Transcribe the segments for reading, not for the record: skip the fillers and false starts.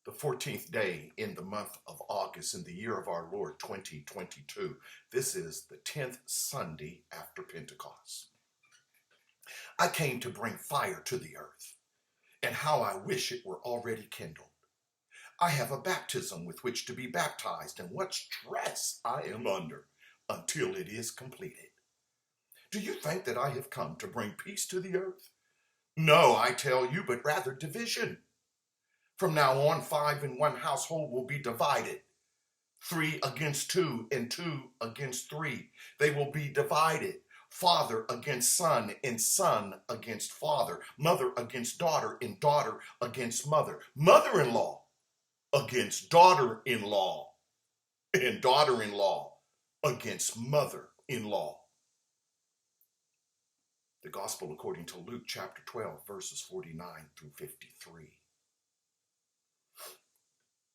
The 14th day in the month of August in the year of our Lord 2022. This is the 10th Sunday after Pentecost. I came to bring fire to the earth, and how I wish it were already kindled. I have a baptism with which to be baptized, and what stress I am under until it is completed. Do you think that I have come to bring peace to the earth? No, I tell you, but rather division. From now on, 5 in one household will be divided. 3 against 2 and 2 against 3. They will be divided. Father against son and son against father. Mother against daughter and daughter against mother. Mother-in-law against daughter-in-law. And daughter-in-law against mother-in-law. The Gospel according to Luke chapter 12, verses 49 through 53.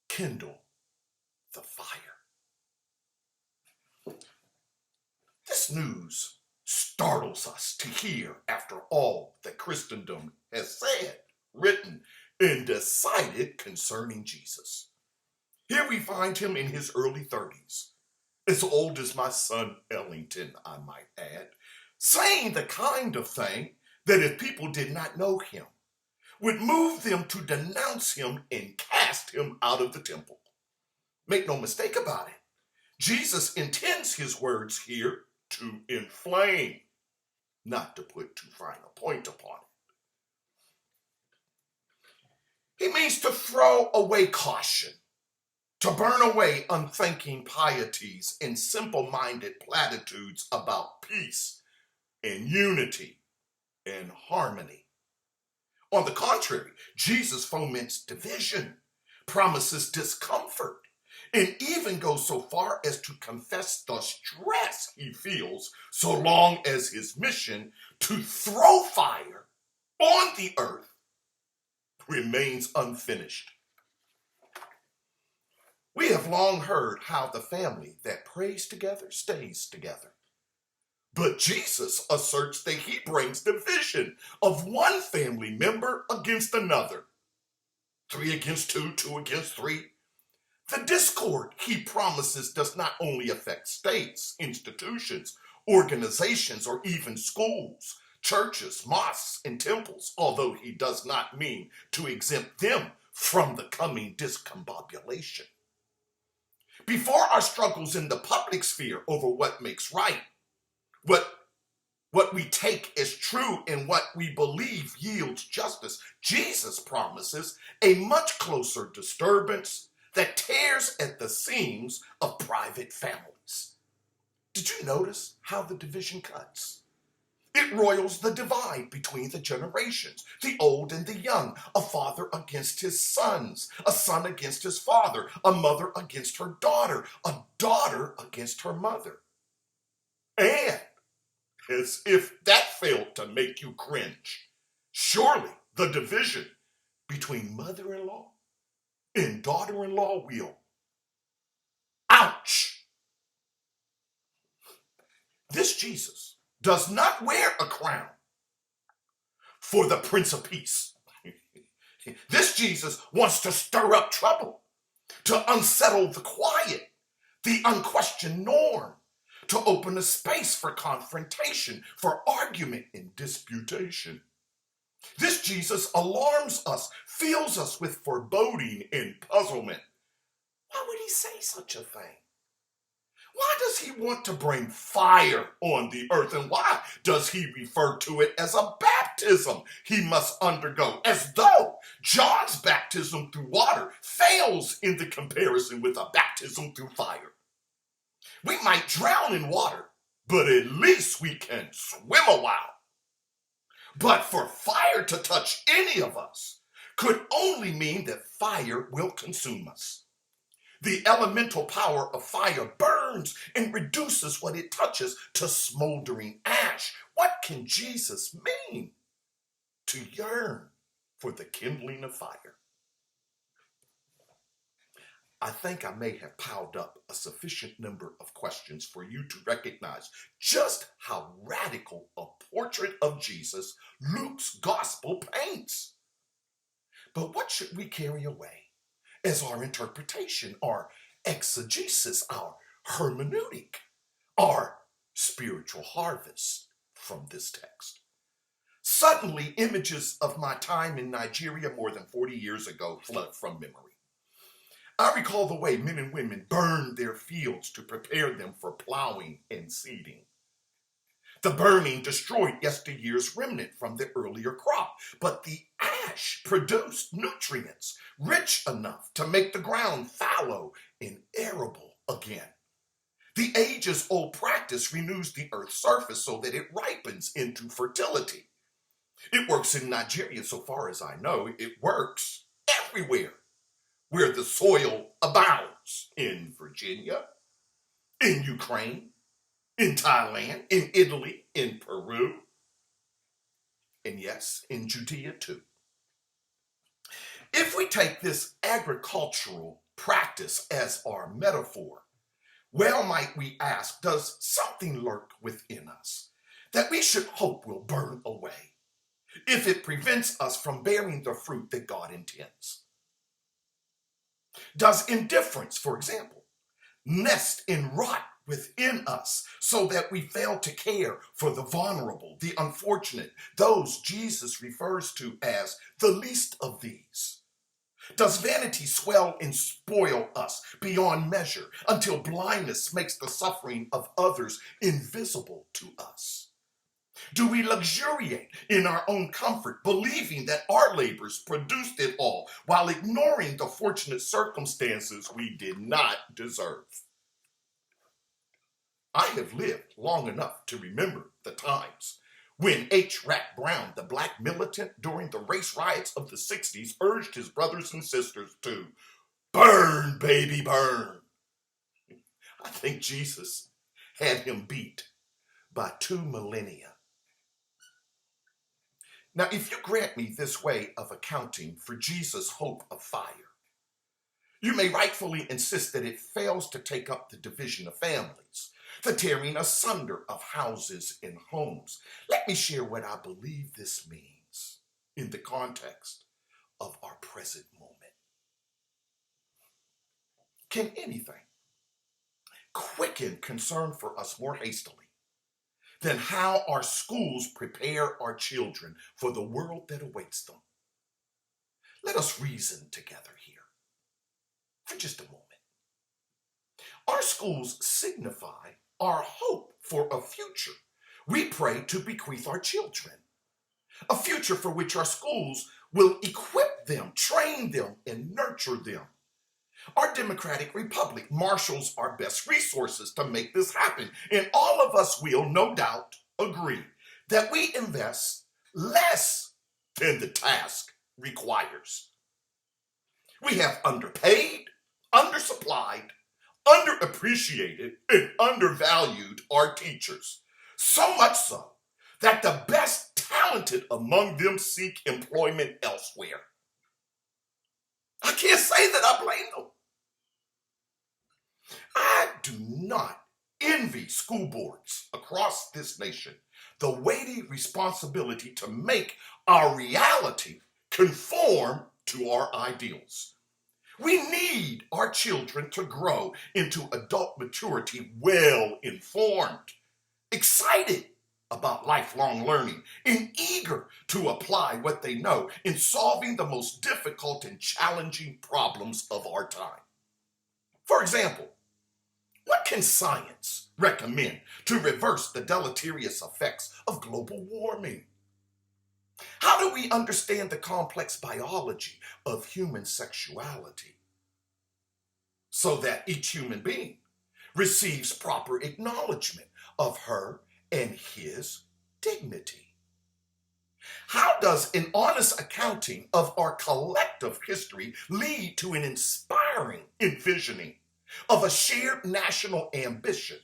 Kindle the fire. This news startles us to hear after all that Christendom has said, written, and decided concerning Jesus. Here we find him in his early 30s, as old as my son Ellington, I might add, saying the kind of thing that if people did not know him, would move them to denounce him and cast him out of the temple. Make no mistake about it. Jesus intends his words here to inflame, not to put too fine a point upon it. He means to throw away caution, to burn away unthinking pieties and simple-minded platitudes about peace and unity and harmony. On the contrary, Jesus foments division, promises discomfort, and even goes so far as to confess the stress he feels so long as his mission to throw fire on the earth remains unfinished. We have long heard how the family that prays together stays together. But Jesus asserts that he brings division of one family member against another. 3 against 2, 2 against 3. The discord he promises does not only affect states, institutions, organizations, or even schools, churches, mosques, and temples, although he does not mean to exempt them from the coming discombobulation. Before our struggles in the public sphere over what makes right, what we take as true and what we believe yields justice, Jesus promises a much closer disturbance that tears at the seams of private families. Did you notice how the division cuts? It roils the divide between the generations, the old and the young, a father against his sons, a son against his father, a mother against her daughter, a daughter against her mother. And as if that failed to make you cringe, surely the division between mother-in-law and daughter-in-law will. Ouch! This Jesus does not wear a crown for the Prince of Peace. This Jesus wants to stir up trouble, to unsettle the quiet, the unquestioned norm, to open a space for confrontation, for argument and disputation. This Jesus alarms us, fills us with foreboding and puzzlement. Why would he say such a thing? Why does he want to bring fire on the earth? And why does he refer to it as a baptism he must undergo? As though John's baptism through water fails in the comparison with a baptism through fire. We might drown in water, but at least we can swim a while. But for fire to touch any of us could only mean that fire will consume us. The elemental power of fire burns and reduces what it touches to smoldering ash. What can Jesus mean? To yearn for the kindling of fire. I think I may have piled up a sufficient number of questions for you to recognize just how radical a portrait of Jesus Luke's gospel paints. But what should we carry away as our interpretation, our exegesis, our hermeneutic, our spiritual harvest from this text. Suddenly, images of my time in Nigeria more than 40 years ago flood from memory. I recall the way men and women burned their fields to prepare them for plowing and seeding. The burning destroyed yesteryear's remnant from the earlier crop, but the ash produced nutrients rich enough to make the ground fallow and arable again. The ages-old practice renews the earth's surface so that it ripens into fertility. It works in Nigeria so far as I know. It works everywhere where the soil abounds, in Virginia, in Ukraine, in Thailand, in Italy, in Peru, and yes, in Judea too. If we take this agricultural practice as our metaphor, well might we ask, does something lurk within us that we should hope will burn away if it prevents us from bearing the fruit that God intends? Does indifference, for example, nest and rot within us so that we fail to care for the vulnerable, the unfortunate, those Jesus refers to as the least of these? Does vanity swell and spoil us beyond measure until blindness makes the suffering of others invisible to us? Do we luxuriate in our own comfort, believing that our labors produced it all, while ignoring the fortunate circumstances we did not deserve? I have lived long enough to remember the times when H. Rat Brown, the black militant during the race riots of the 60s, urged his brothers and sisters to burn, baby, burn. I think Jesus had him beat by 2 millennia. Now, if you grant me this way of accounting for Jesus' hope of fire, you may rightfully insist that it fails to take up the division of families, the tearing asunder of houses and homes. Let me share what I believe this means in the context of our present moment. Can anything quicken concern for us more hastily than how our schools prepare our children for the world that awaits them? Let us reason together here for just a moment. Our schools signify our hope for a future we pray to bequeath our children, a future for which our schools will equip them, train them, and nurture them. Our democratic republic marshals our best resources to make this happen, and all of us will, no doubt, agree that we invest less than the task requires. We have underpaid, undersupplied, underappreciated, and undervalued our teachers, so much so that the best talented among them seek employment elsewhere. I can't say that I blame them. I do not envy school boards across this nation the weighty responsibility to make our reality conform to our ideals. We need our children to grow into adult maturity well informed, excited about lifelong learning, and eager to apply what they know in solving the most difficult and challenging problems of our time. For example, what can science recommend to reverse the deleterious effects of global warming? How do we understand the complex biology of human sexuality so that each human being receives proper acknowledgement of her and his dignity? How does an honest accounting of our collective history lead to an inspiring envisioning of a shared national ambition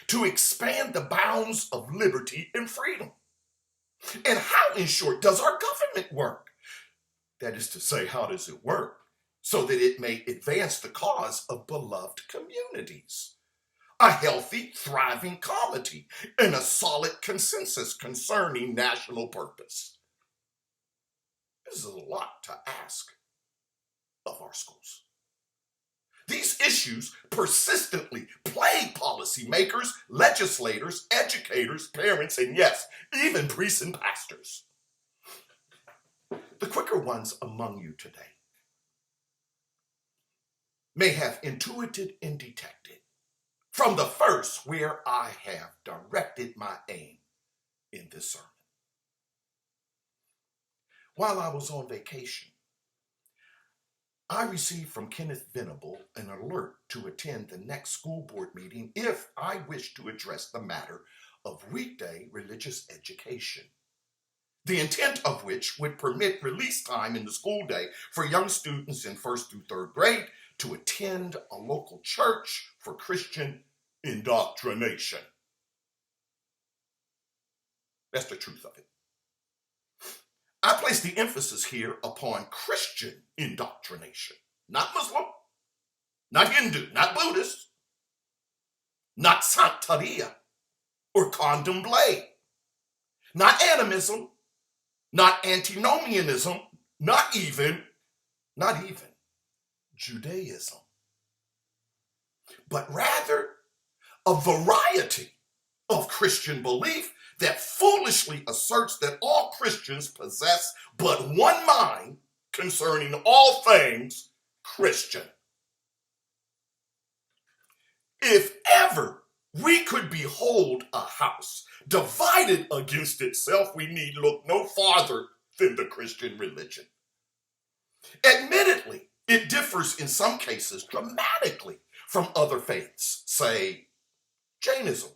to expand the bounds of liberty and freedom? And how, in short, does our government work? That is to say, how does it work so that it may advance the cause of beloved communities, a healthy, thriving comity, and a solid consensus concerning national purpose? This is a lot to ask of our schools. These issues persistently plague policymakers, legislators, educators, parents, and yes, even priests and pastors. The quicker ones among you today may have intuited and detected from the first where I have directed my aim in this sermon. While I was on vacation, I received from Kenneth Venable an alert to attend the next school board meeting if I wish to address the matter of weekday religious education, the intent of which would permit release time in the school day for young students in 1st through 3rd grade to attend a local church for Christian indoctrination. That's the truth of it. I place the emphasis here upon Christian indoctrination, not Muslim, not Hindu, not Buddhist, not Santeria or Candomblé, not animism, not antinomianism, not even Judaism, but rather a variety of Christian belief that foolishly asserts that all Christians possess but one mind concerning all things Christian. If ever we could behold a house divided against itself, we need look no farther than the Christian religion. Admittedly, it differs in some cases dramatically from other faiths, say Jainism.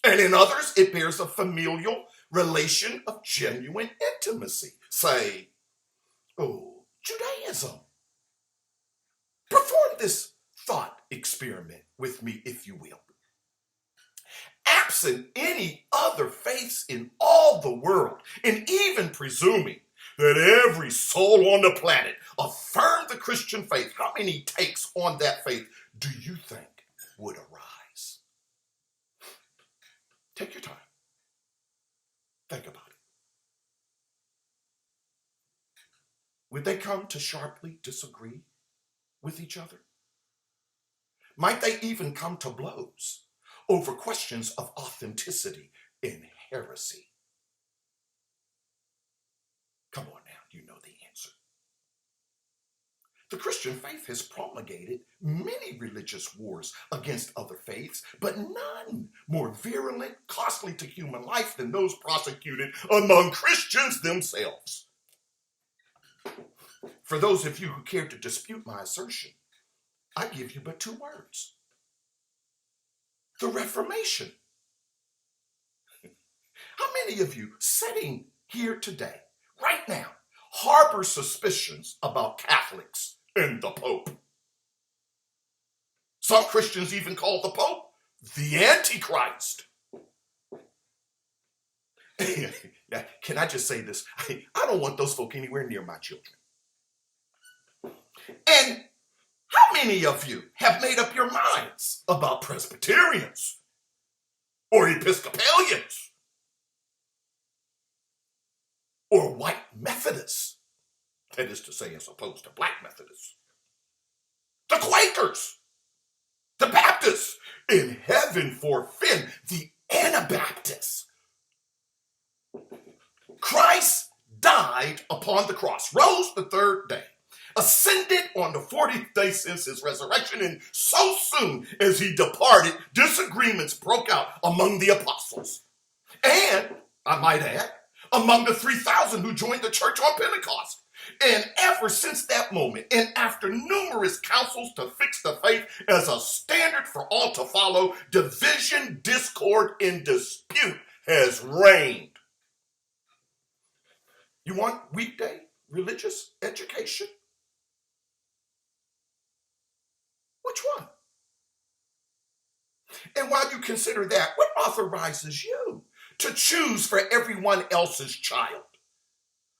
And in others, it bears a familial relation of genuine intimacy, say, Judaism. Perform this thought experiment with me, if you will. Absent any other faiths in all the world, and even presuming that every soul on the planet affirmed the Christian faith, how many takes on that faith do you think would arise? Take your time. Think about it. Would they come to sharply disagree with each other? Might they even come to blows over questions of authenticity and heresy? Come on now, you know the answer. The Christian faith has promulgated many religious wars against other faiths, but none more virulent, costly to human life than those prosecuted among Christians themselves. For those of you who care to dispute my assertion, I give you but 2 words. The Reformation. How many of you sitting here today, right now, harbor suspicions about Catholics and the Pope? Some Christians even call the Pope the Antichrist. Can I just say this? I don't want those folk anywhere near my children. And how many of you have made up your minds about Presbyterians or Episcopalians or white Methodists? That is to say, as opposed to black Methodists. The Quakers, the Baptists, in heaven forfend the Anabaptists. Christ died upon the cross, rose the 3rd day, ascended on the 40th day since his resurrection, and so soon as he departed, disagreements broke out among the apostles. And, I might add, among the 3,000 who joined the church on Pentecost. And ever since that moment, and after numerous councils to fix the faith as a standard for all to follow, division, discord, and dispute has reigned. You want weekday religious education? Which one? And while you consider that, what authorizes you to choose for everyone else's child?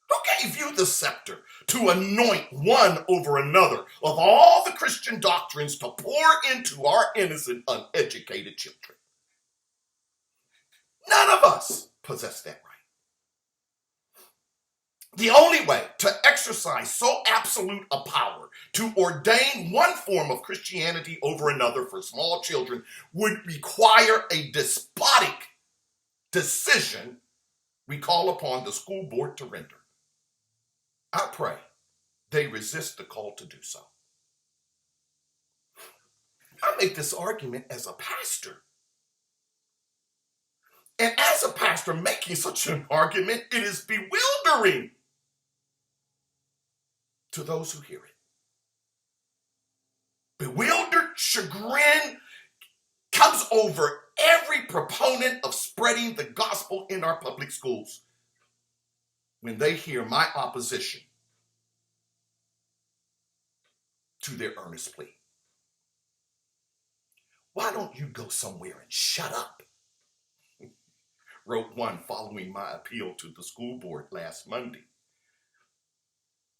Who gave you the scepter to anoint one over another of all the Christian doctrines to pour into our innocent, uneducated children? None of us possess that right. The only way to exercise so absolute a power to ordain one form of Christianity over another for small children would require a despotic decision we call upon the school board to render. I pray they resist the call to do so. I make this argument as a pastor. And as a pastor making such an argument, it is bewildering to those who hear it. Bewildered chagrin comes over every proponent of spreading the gospel in our public schools when they hear my opposition to their earnest plea. Why don't you go somewhere and shut up? Wrote one following my appeal to the school board last Monday.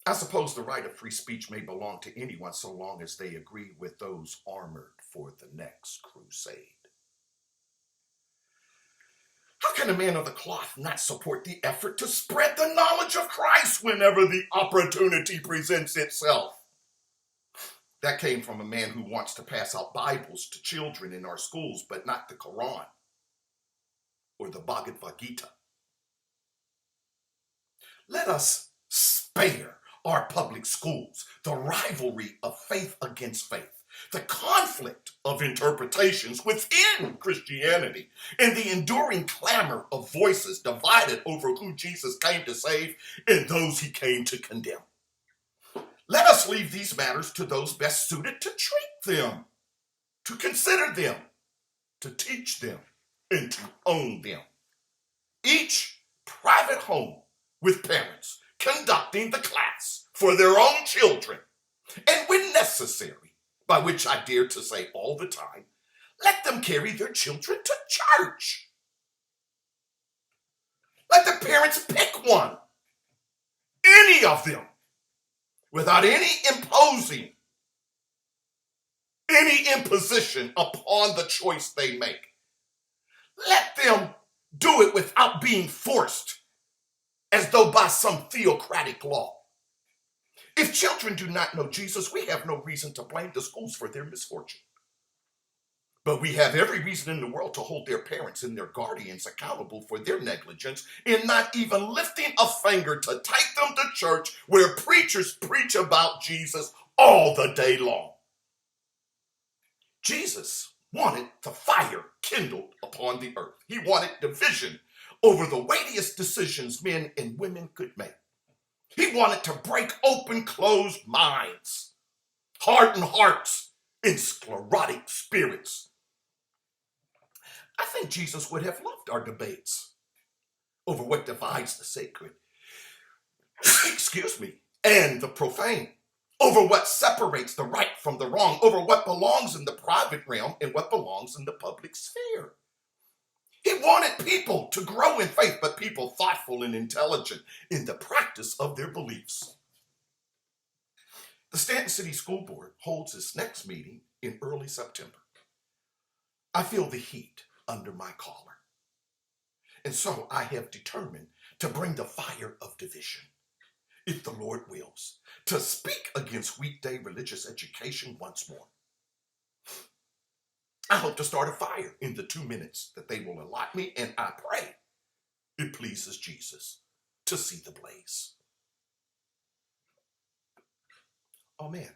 I suppose the right of free speech may belong to anyone so long as they agree with those armored for the next crusade. How can a man of the cloth not support the effort to spread the knowledge of Christ whenever the opportunity presents itself? That came from a man who wants to pass out Bibles to children in our schools, but not the Quran or the Bhagavad Gita. Let us spare our public schools the rivalry of faith against faith, the conflict of interpretations within Christianity, and the enduring clamor of voices divided over who Jesus came to save and those he came to condemn. Let us leave these matters to those best suited to treat them, to consider them, to teach them, and to own them. Each private home with parents conducting the class for their own children, and when necessary, by which I dare to say all the time, let them carry their children to church. Let the parents pick one, any of them, without any imposition upon the choice they make. Let them do it without being forced, as though by some theocratic law. If children do not know Jesus, we have no reason to blame the schools for their misfortune. But we have every reason in the world to hold their parents and their guardians accountable for their negligence in not even lifting a finger to take them to church where preachers preach about Jesus all the day long. Jesus wanted the fire kindled upon the earth. He wanted division over the weightiest decisions men and women could make. He wanted to break open closed minds, hardened hearts, and sclerotic spirits. I think Jesus would have loved our debates over what divides the sacred, and the profane, over what separates the right from the wrong, over what belongs in the private realm and what belongs in the public sphere. He wanted people to grow in faith, but people thoughtful and intelligent in the practice of their beliefs. The Staunton City School Board holds its next meeting in early September. I feel the heat under my collar. And so I have determined to bring the fire of division, if the Lord wills, to speak against weekday religious education once more. I hope to start a fire in the 2 minutes that they will allot me, and I pray it pleases Jesus to see the blaze. Amen.